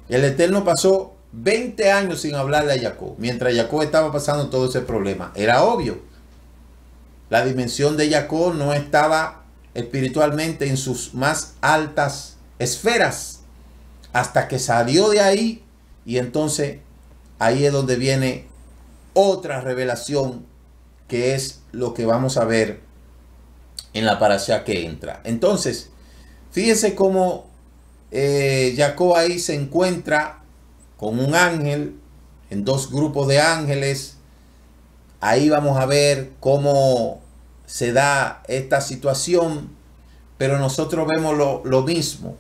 El Eterno pasó 20 años sin hablarle a Jacob, mientras Jacob estaba pasando todo ese problema. Era obvio. La dimensión de Jacob no estaba espiritualmente en sus más altas esferas hasta que salió de ahí, y entonces ahí es donde viene otra revelación, que es lo que vamos a ver en la parashá que entra. Entonces, fíjese cómo Jacob ahí se encuentra con un ángel, en dos grupos de ángeles. Ahí vamos a ver cómo se da esta situación, pero nosotros vemos lo mismo.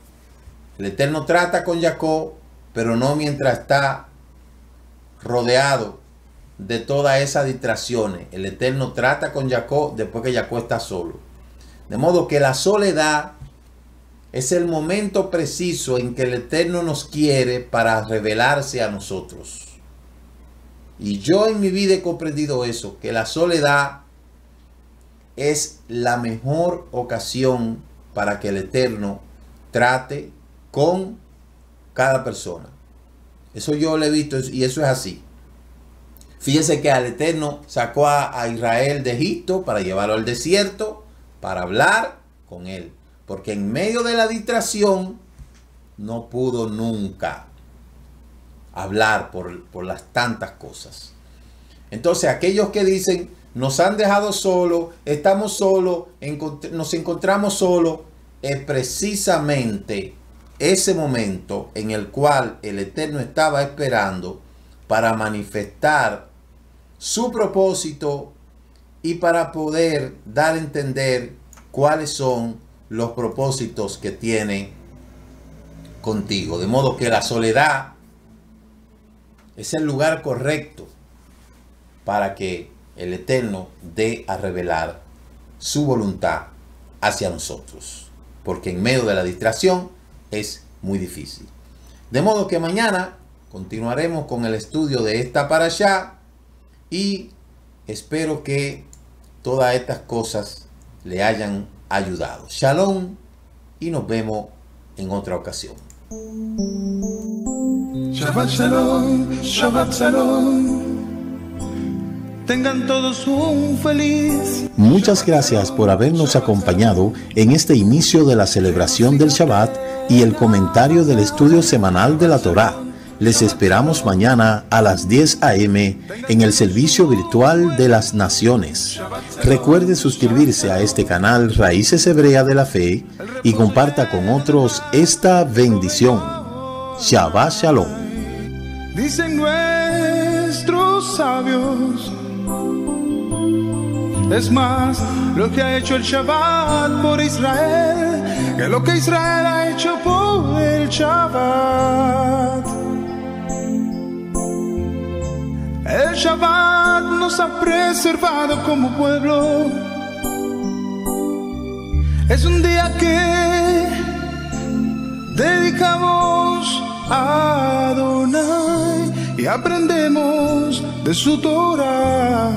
El Eterno trata con Jacob, pero no mientras está rodeado de todas esas distracciones. El Eterno trata con Jacob después que Jacob está solo. De modo que la soledad es el momento preciso en que el Eterno nos quiere para revelarse a nosotros. Y yo en mi vida he comprendido eso, que la soledad es la mejor ocasión para que el Eterno trate con cada persona. Eso yo lo he visto y eso es así. Fíjense que al Eterno sacó a Israel de Egipto para llevarlo al desierto, para hablar con él. Porque en medio de la distracción no pudo nunca hablar por las tantas cosas. Entonces aquellos que dicen, nos han dejado solos, estamos solos, nos encontramos solos, es precisamente ese momento en el cual el Eterno estaba esperando para manifestar su propósito y para poder dar a entender cuáles son los propósitos que tiene contigo. De modo que la soledad es el lugar correcto para que el Eterno dé a revelar su voluntad hacia nosotros. Porque en medio de la distracción es muy difícil. De modo que mañana continuaremos con el estudio de esta parashá y espero que todas estas cosas le hayan ayudado. Shalom y nos vemos en otra ocasión. Shabbat Shalom, Shabbat Shalom. Tengan todos un feliz. Muchas gracias por habernos acompañado en este inicio de la celebración del Shabbat y el comentario del estudio semanal de la Torá. Les esperamos mañana a las 10 a.m. en el servicio virtual de las naciones. Recuerde suscribirse a este canal Raíces Hebreas de la Fe y comparta con otros esta bendición. Shabbat Shalom. Dicen nuestros sabios, es más lo que ha hecho el Shabbat por Israel que lo que Israel ha hecho por el Shabbat. El Shabbat nos ha preservado como pueblo. Es un día que dedicamos a Adonai y aprendemos de su Torah.